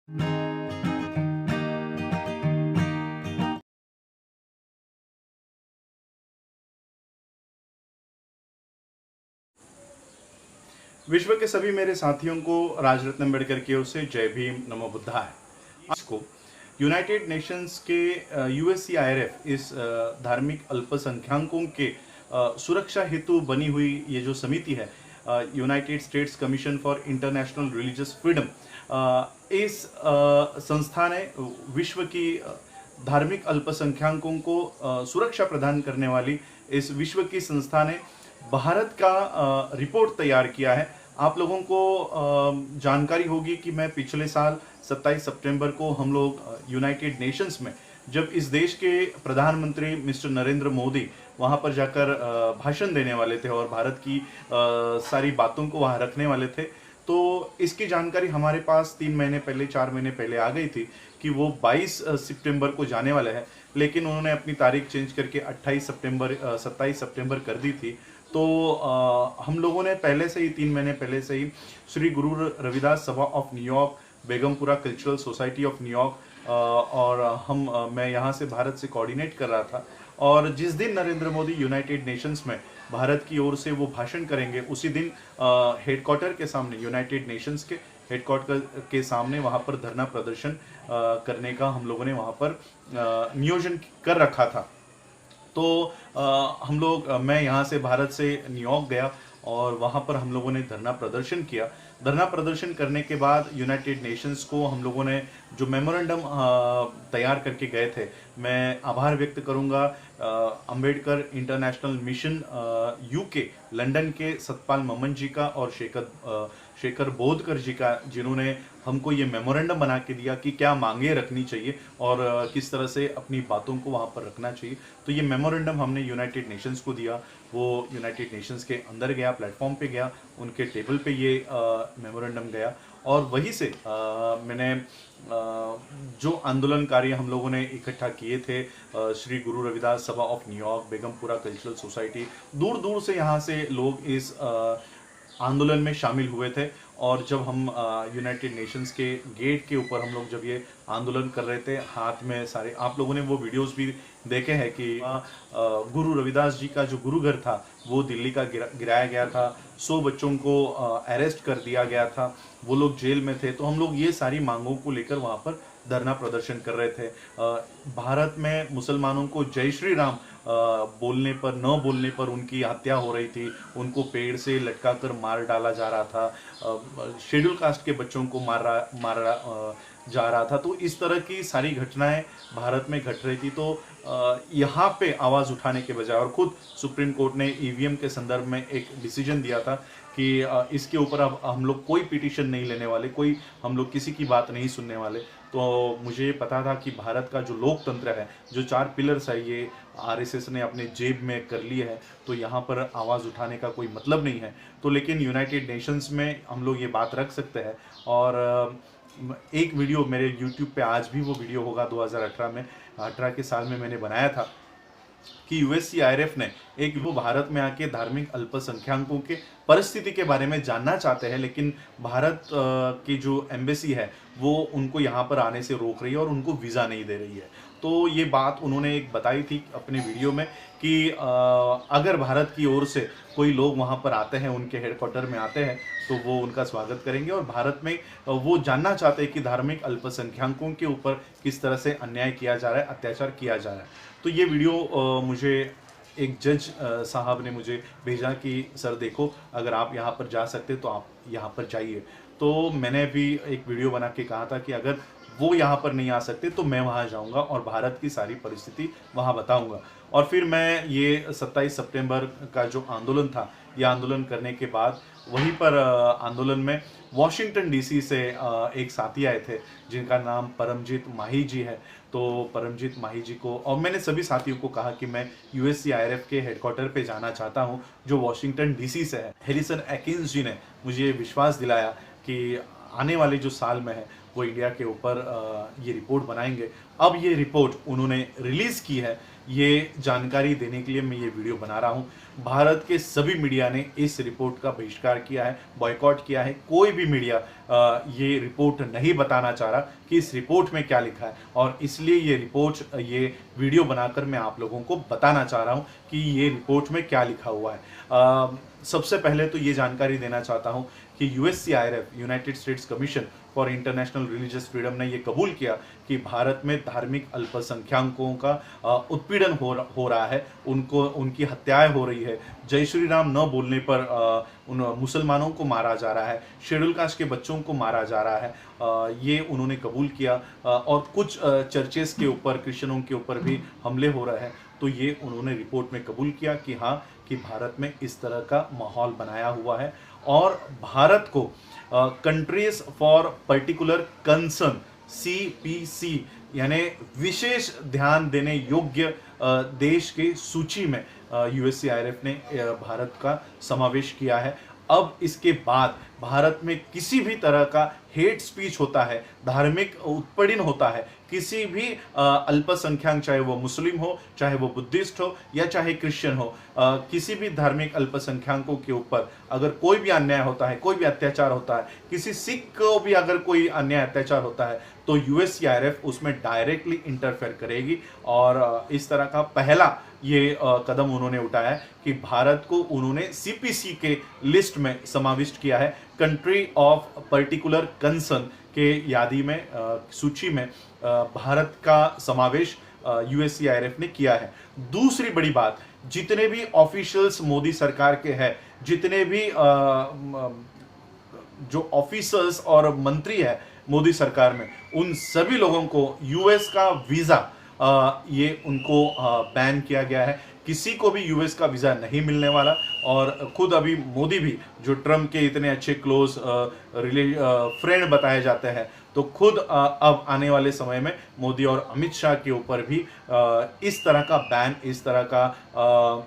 विश्व के सभी मेरे साथियों को राजरत्न अम्बेडकर की ओर से जय भीम, नमो बुद्धाय। इसको यूनाइटेड नेशंस के USCIRF इस धार्मिक अल्पसंख्याकों के सुरक्षा हेतु बनी हुई ये जो समिति है, United states commission for international religious freedom, इस संस्था ने विश्व की धार्मिक अल्पसंख्याकों को सुरक्षा प्रदान करने वाली इस विश्व की संस्था ने भारत का रिपोर्ट तैयार किया है। आप लोगों को जानकारी होगी कि मैं पिछले साल 27 सितंबर को हम लोग यूनाइटेड नेशंस में जब इस देश के प्रधानमंत्री मिस्टर नरेंद्र मोदी वहाँ पर जाकर भाषण देने वाले थे और भारत की सारी बातों को वहाँ रखने वाले थे, तो इसकी जानकारी हमारे पास 3 महीने पहले 4 महीने पहले आ गई थी कि वो 22 सितंबर को जाने वाले हैं, लेकिन उन्होंने अपनी तारीख चेंज करके 27 सितंबर कर दी थी। तो हम लोगों ने पहले से ही 3 महीने पहले से ही Shri Guru Ravidas Sabha of New York, Begampura cultural society of New York और मैं यहाँ से भारत से कोऑर्डिनेट कर रहा था। और जिस दिन नरेंद्र मोदी यूनाइटेड नेशंस में भारत की ओर से वो भाषण करेंगे, उसी दिन हेडक्वार्टर के सामने, यूनाइटेड नेशंस के हेडक्वार्टर के सामने वहाँ पर धरना प्रदर्शन करने का हम लोगों ने वहाँ पर नियोजन कर रखा था। तो मैं यहाँ से भारत से न्यूयॉर्क गया और वहाँ पर हम लोगों ने धरना प्रदर्शन किया। धरना प्रदर्शन करने के बाद यूनाइटेड नेशंस को हम लोगों ने जो मेमोरेंडम तैयार करके गए थे, मैं आभार व्यक्त करूँगा Ambedkar international mission UK London के सतपाल ममन जी का और शेखर बोधकर जी का, जिन्होंने हमको ये मेमोरेंडम बना के दिया कि क्या मांगे रखनी चाहिए और किस तरह से अपनी बातों को वहाँ पर रखना चाहिए। तो ये मेमोरेंडम हमने यूनाइटेड नेशंस को दिया। वो यूनाइटेड नेशंस के अंदर गया, प्लेटफॉर्म पे गया, उनके टेबल पे ये मेमोरेंडम गया और वहीं से मैंने जो आंदोलनकारी हम लोगों ने इकट्ठा किए थे, Shri Guru Ravidas Sabha of New York, Begampura cultural society, दूर दूर से यहाँ से लोग इस आंदोलन में शामिल हुए थे। और जब हम यूनाइटेड नेशंस के गेट के ऊपर हम लोग जब ये आंदोलन कर रहे थे, हाथ में सारे, आप लोगों ने वो वीडियोस भी देखे हैं कि गुरु रविदास जी का जो गुरु घर था वो दिल्ली का गिराया गया था, 100 बच्चों को अरेस्ट कर दिया गया था, वो लोग जेल में थे। तो हम लोग ये सारी मांगों को लेकर वहाँ पर धरना प्रदर्शन कर रहे थे। भारत में मुसलमानों को जय श्री राम बोलने पर, न बोलने पर उनकी हत्या हो रही थी, उनको पेड़ से लटका कर मार डाला जा रहा था, शेड्यूल कास्ट के बच्चों को मारा जा रहा था। तो इस तरह की सारी घटनाएं भारत में घट रही थी। तो यहाँ पे आवाज़ उठाने के बजाय, और खुद सुप्रीम कोर्ट ने EVM के संदर्भ में एक डिसीजन दिया था कि इसके ऊपर अब हम लोग कोई पिटीशन नहीं लेने वाले, कोई हम लोग किसी की बात नहीं सुनने वाले। तो मुझे पता था कि भारत का जो लोकतंत्र है, जो 4 पिलर्स है, ये RSS ने अपने जेब में कर लिए है, तो यहाँ पर आवाज़ उठाने का कोई मतलब नहीं है। तो लेकिन यूनाइटेड नेशंस में हम लोग ये बात रख सकते हैं। और एक वीडियो मेरे YouTube पे आज भी वो वीडियो होगा, 2018 में, 18 के साल में मैंने बनाया था कि USCIRF ने वो भारत में आके धार्मिक अल्पसंख्याकों के परिस्थिति के बारे में जानना चाहते हैं, लेकिन भारत की जो एम्बेसी है वो उनको यहाँ पर आने से रोक रही है और उनको वीज़ा नहीं दे रही है। तो ये बात उन्होंने एक बताई थी अपने वीडियो में कि अगर भारत की ओर से कोई लोग वहाँ पर आते हैं, उनके हेडक्वार्टर में आते हैं, तो वो उनका स्वागत करेंगे। और भारत में वो जानना चाहते हैं कि धार्मिक अल्पसंख्याकों के ऊपर किस तरह से अन्याय किया जा रहा है, अत्याचार किया जा रहा है। तो ये वीडियो मुझे एक जज साहब ने मुझे भेजा कि सर देखो, अगर आप यहाँ पर जा सकते तो आप यहाँ पर जाइए। तो मैंने भी एक वीडियो बना के कहा था कि अगर वो यहाँ पर नहीं आ सकते तो मैं वहाँ जाऊँगा और भारत की सारी परिस्थिति वहाँ बताऊँगा। और फिर मैं ये 27 सितंबर का जो आंदोलन था, ये आंदोलन करने के बाद वहीं पर आंदोलन में वॉशिंगटन DC से एक साथी आए थे जिनका नाम परमजीत माही जी है। तो परमजीत माही जी को, और मैंने सभी साथियों को कहा कि मैं USCIRF के हेडक्वार्टर पे जाना चाहता हूँ जो वॉशिंगटन DC से है। हैरिसन एकिन्स जी ने मुझे विश्वास दिलाया कि आने वाले जो साल में है वो इंडिया के ऊपर ये रिपोर्ट बनाएंगे। अब ये रिपोर्ट उन्होंने रिलीज़ की है, ये जानकारी देने के लिए मैं ये वीडियो बना रहा हूँ। भारत के सभी मीडिया ने इस रिपोर्ट का बहिष्कार किया है, बॉयकॉट किया है। कोई भी मीडिया ये रिपोर्ट नहीं बताना चाह रहा कि इस रिपोर्ट में क्या लिखा है, और इसलिए ये रिपोर्ट, ये वीडियो बनाकर मैं आप लोगों को बताना चाह रहा हूँ कि ये रिपोर्ट में क्या लिखा हुआ है। सबसे पहले तो ये जानकारी देना चाहता हूँ कि USCIRF, United states commission for international religious freedom ने ये कबूल किया कि भारत में धार्मिक अल्पसंख्यकों का उत्पीड़न हो रहा है, उनकी हत्याएं हो रही है, जय श्री राम न बोलने पर उन मुसलमानों को मारा जा रहा है, शेड्यूल कास्ट के बच्चों को मारा जा रहा है। ये उन्होंने कबूल किया, और कुछ चर्चेस के ऊपर, क्रिश्चियनों के ऊपर भी हमले हो रहे हैं। तो ये उन्होंने रिपोर्ट में कबूल किया कि हाँ, कि भारत में इस तरह का माहौल बनाया हुआ है, और भारत को countries for particular concern, CPC, यानी विशेष ध्यान देने योग्य देश के सूची में यूएससीआईआरएफ ने भारत का समावेश किया है। अब इसके बाद भारत में किसी भी तरह का हेट स्पीच होता है, धार्मिक उत्पीड़न होता है, किसी भी अल्पसंख्यक, चाहे वो मुस्लिम हो, चाहे वो बुद्धिस्ट हो, या चाहे क्रिश्चियन हो, किसी भी धार्मिक अल्पसंख्यकों के ऊपर अगर कोई भी अन्याय होता है, कोई भी अत्याचार होता है, किसी सिख को भी अगर कोई अन्याय अत्याचार होता है, तो यूएससीआईआरएफ उसमें डायरेक्टली इंटरफेयर करेगी। और इस तरह का पहला ये कदम उन्होंने उठाया है कि भारत को उन्होंने CPC के लिस्ट में समाविष्ट किया है, कंट्री ऑफ पर्टिकुलर कंसर्न के यादी में, सूची में भारत का समावेश यूएससीआईआरएफ ने किया है। दूसरी बड़ी बात, जितने भी ऑफिशियल्स मोदी सरकार के हैं, जितने भी जो ऑफिसर्स और मंत्री है मोदी सरकार में, उन सभी लोगों को यूएस का वीजा ये उनको बैन किया गया है। किसी को भी यूएस का वीजा नहीं मिलने वाला। और खुद अभी मोदी भी, जो ट्रम्प के इतने अच्छे क्लोज फ्रेंड बताए जाते हैं, तो खुद अब आने वाले समय में मोदी और अमित शाह के ऊपर भी इस तरह का बैन, इस तरह का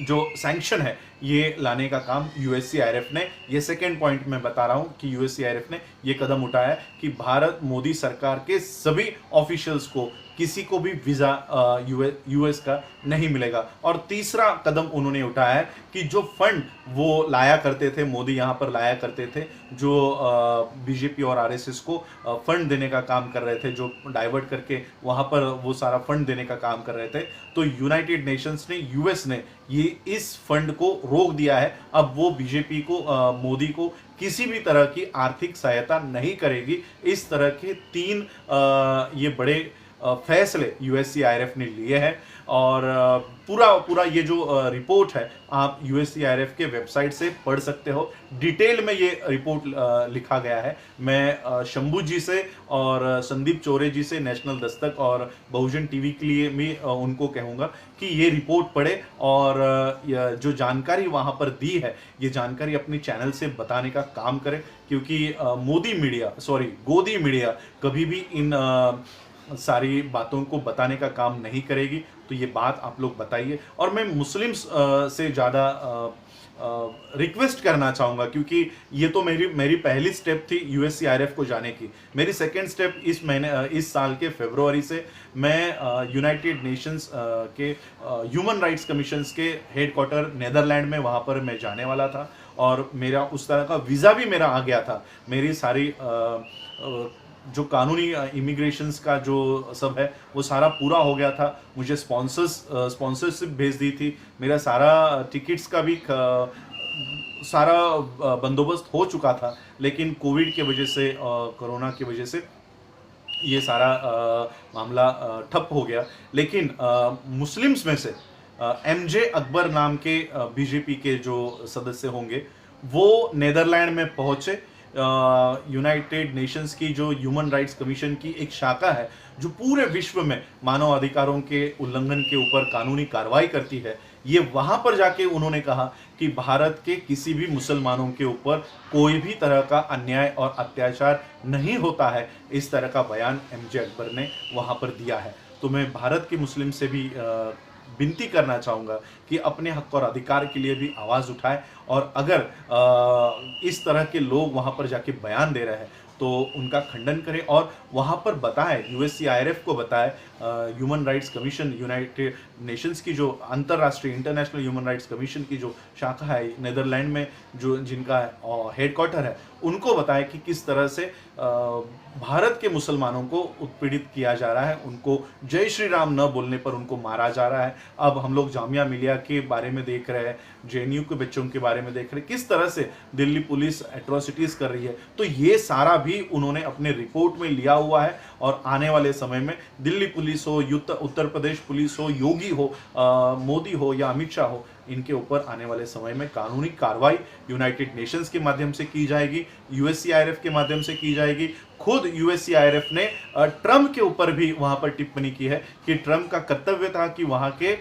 जो सैंक्शन है, ये लाने का काम यूएससीआईआरएफ ने, ये सेकेंड पॉइंट में बता रहा हूं कि यूएससीआईआरएफ ने ये कदम उठाया है कि भारत मोदी सरकार के सभी ऑफिशियल्स को, किसी को भी वीजा यूएस का नहीं मिलेगा। और तीसरा कदम उन्होंने उठाया है कि जो फंड वो लाया करते थे, मोदी यहाँ पर लाया करते थे, जो बीजेपी और आरएसएस को फंड देने का काम कर रहे थे, जो डाइवर्ट करके वहाँ पर वो सारा फंड देने का काम कर रहे थे, तो यूनाइटेड नेशंस ने, यूएस ने ये इस फंड को रोक दिया है। अब वो बीजेपी को, मोदी को किसी भी तरह की आर्थिक सहायता नहीं करेगी। इस तरह के 3 ये बड़े फैसले यूएससीआईआरएफ ने लिए हैं। और पूरा ये जो रिपोर्ट है, आप यूएससीआईआरएफ के वेबसाइट से पढ़ सकते हो। डिटेल में ये रिपोर्ट लिखा गया है। मैं शंभू जी से और संदीप चौरे जी से, नेशनल दस्तक और बहुजन टीवी के लिए भी उनको कहूँगा कि ये रिपोर्ट पढ़े, और जो जानकारी वहाँ पर दी है, ये जानकारी अपने चैनल से बताने का काम करें, क्योंकि गोदी मीडिया कभी भी इन सारी बातों को बताने का काम नहीं करेगी। तो ये बात आप लोग बताइए। और मैं मुस्लिम्स से ज़्यादा रिक्वेस्ट करना चाहूँगा, क्योंकि ये तो मेरी पहली स्टेप थी यूएससीआईआरएफ को जाने की। मेरी सेकेंड स्टेप इस साल के फरवरी से मैं यूनाइटेड नेशंस के ह्यूमन राइट्स कमीशंस के हेडक्वार्टर नेदरलैंड में, वहाँ पर मैं जाने वाला था, और मेरा उस तरह का वीज़ा भी मेरा आ गया था। मेरी सारी जो कानूनी इमिग्रेशंस का जो सब है, वो सारा पूरा हो गया था। मुझे स्पॉन्सरशिप भेज दी थी, मेरा सारा टिकट्स का भी सारा बंदोबस्त हो चुका था, लेकिन कोविड की वजह से, कोरोना की वजह से ये सारा मामला ठप हो गया। लेकिन मुस्लिम्स में से MJ अकबर नाम के बीजेपी के जो सदस्य होंगे, वो नेदरलैंड में पहुंचे। यूनाइटेड नेशंस की जो ह्यूमन राइट्स कमीशन की एक शाखा है, जो पूरे विश्व में मानव अधिकारों के उल्लंघन के ऊपर कानूनी कार्रवाई करती है, ये वहां पर जाके उन्होंने कहा कि भारत के किसी भी मुसलमानों के ऊपर कोई भी तरह का अन्याय और अत्याचार नहीं होता है। इस तरह का बयान MJ अकबर ने वहां पर दिया है। तो मैं भारत के मुस्लिम से भी विनती करना चाहूँगा कि अपने हक और अधिकार के लिए भी आवाज़ उठाएं, और अगर इस तरह के लोग वहाँ पर जाके बयान दे रहे हैं, तो उनका खंडन करें और वहाँ पर बताएं, यूएससीआईआरएफ को बताएं, human rights commission, United Nations की जो अंतर्राष्ट्रीय इंटरनेशनल ह्यूमन राइट्स कमीशन की जो शाखा है नेदरलैंड में, जो जिनका हेडक्वार्टर है, उनको बताएं कि किस तरह से भारत के मुसलमानों को उत्पीड़ित किया जा रहा है, उनको जय श्री राम न बोलने पर उनको मारा जा रहा है। अब हम लोग जामिया मिलिया के बारे में देख रहे हैं, जेएनयू के बच्चों के बारे में देख रहे हैं, किस तरह से दिल्ली पुलिस एट्रोसिटीज कर रही है। तो ये सारा भी उन्होंने अपने रिपोर्ट में लिया हुआ है और आने वाले समय में दिल्ली पुलिस हो, उत्तर प्रदेश पुलिस हो, योगी हो, मोदी हो या अमित शाह हो, इनके ऊपर आने वाले समय में कानूनी कार्रवाई यूनाइटेड नेशंस के माध्यम से की जाएगी, यूएससीआईआरएफ के माध्यम से की जाएगी। खुद यूएससीआईआरएफ ने ट्रम्प के ऊपर भी वहां पर टिप्पणी की है कि ट्रम्प का कर्तव्य था कि वहां के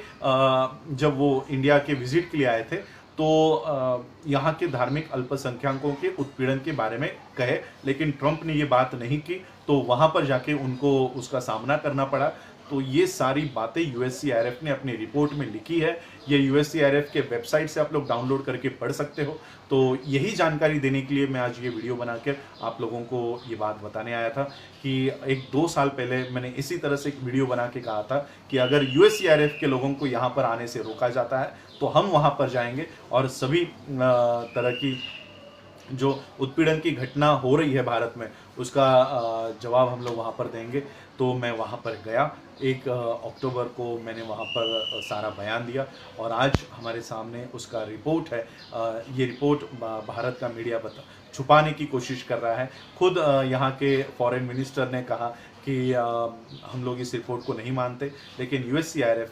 जब वो इंडिया के विजिट के लिए आए थे तो यहाँ के धार्मिक अल्पसंख्यकों के उत्पीड़न के बारे में कहे, लेकिन ट्रम्प ने ये बात नहीं की, तो वहां पर जाके उनको उसका सामना करना पड़ा। तो ये सारी बातें यूएससीआईआरएफ ने अपनी रिपोर्ट में लिखी है। ये यूएससीआईआरएफ के वेबसाइट से आप लोग डाउनलोड करके पढ़ सकते हो। तो यही जानकारी देने के लिए मैं आज ये वीडियो बनाकर आप लोगों को ये बात बताने आया था कि 1-2 साल पहले मैंने इसी तरह से एक वीडियो बना के कहा था कि अगर यूएससीआईआरएफ के लोगों को यहाँ पर आने से रोका जाता है तो हम वहाँ पर जाएंगे और सभी तरह की जो उत्पीड़न की घटना हो रही है भारत में उसका जवाब हम लोग वहाँ पर देंगे। तो मैं वहाँ पर गया, 1 अक्टूबर को मैंने वहाँ पर सारा बयान दिया और आज हमारे सामने उसका रिपोर्ट है। ये रिपोर्ट भारत का मीडिया छुपाने की कोशिश कर रहा है। खुद यहाँ के फॉरेन मिनिस्टर ने कहा कि हम लोग इस रिपोर्ट को नहीं मानते, लेकिन यूएससीआईआरएफ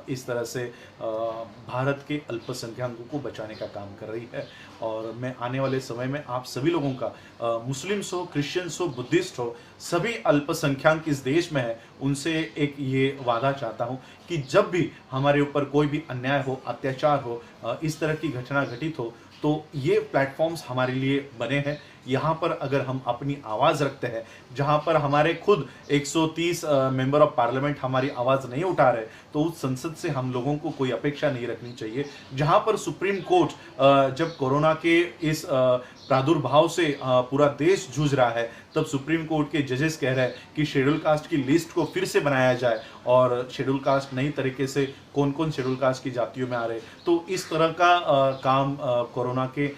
इस तरह से भारत के अल्पसंख्यकों को बचाने का काम कर रही है। और मैं आने वाले समय में आप सभी लोगों का, मुस्लिम्स हो, क्रिश्चियंस हो, बुद्धिस्ट हो, सभी अल्पसंख्यक इस देश में है, उनसे एक ये वादा चाहता हूँ कि जब भी हमारे ऊपर कोई भी अन्याय हो, अत्याचार हो, इस तरह की घटना घटित हो, तो ये प्लेटफॉर्म्स हमारे लिए बने हैं। यहाँ पर अगर हम अपनी आवाज़ रखते हैं, जहाँ पर हमारे खुद 130 मेंबर ऑफ पार्लियामेंट हमारी आवाज़ नहीं उठा रहे, तो उस संसद से हम लोगों को कोई अपेक्षा नहीं रखनी चाहिए। जहाँ पर सुप्रीम कोर्ट जब कोरोना के इस प्रादुर्भाव से पूरा देश जूझ रहा है, तब सुप्रीम कोर्ट के जजेस कह रहे हैं कि शेड्यूल कास्ट की लिस्ट को फिर से बनाया जाए और शेड्यूल कास्ट नई तरीके से कौन कौन शेड्यूल कास्ट की जातियों में आ रहे। तो इस तरह का काम कोरोना के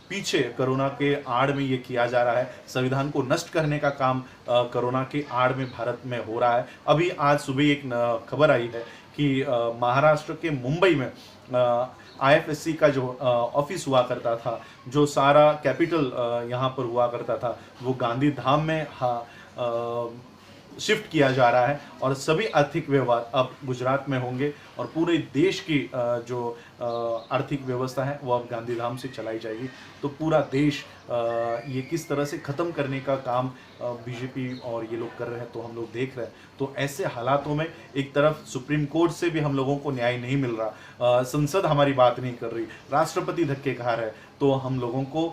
पीछे, कोरोना के आड़ में ये किया जा रहा है। संविधान को नष्ट करने का काम कोरोना के आड़ में भारत में हो रहा है। अभी आज सुबह एक खबर आई है कि महाराष्ट्र के मुंबई में आईएफएससी का जो ऑफिस हुआ करता था, जो सारा कैपिटल यहाँ पर हुआ करता था, वो गांधी धाम में शिफ्ट किया जा रहा है और सभी आर्थिक व्यवहार अब गुजरात में होंगे और पूरे देश की जो आर्थिक व्यवस्था है वो अब गांधीधाम से चलाई जाएगी। तो पूरा देश ये किस तरह से ख़त्म करने का काम बीजेपी और ये लोग कर रहे हैं, तो हम लोग देख रहे हैं। तो ऐसे हालातों में एक तरफ सुप्रीम कोर्ट से भी हम लोगों को न्याय नहीं मिल रहा, संसद हमारी बात नहीं कर रही, राष्ट्रपति धक्के खा रहे, तो हम लोगों को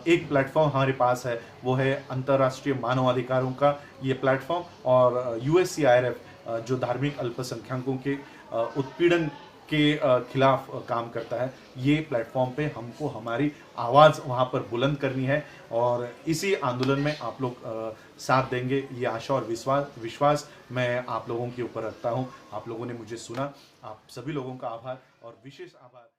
एक प्लेटफॉर्म हमारे पास है, वो है अंतर्राष्ट्रीय मानवाधिकारों का ये प्लेटफॉर्म और यूएससीआईआरएफ जो धार्मिक अल्पसंख्यकों के उत्पीड़न के खिलाफ काम करता है। ये प्लेटफॉर्म पे हमको हमारी आवाज़ वहाँ पर बुलंद करनी है और इसी आंदोलन में आप लोग साथ देंगे, ये आशा और विश्वास मैं आप लोगों के ऊपर रखता हूँ। आप लोगों ने मुझे सुना, आप सभी लोगों का आभार और विशेष आभार।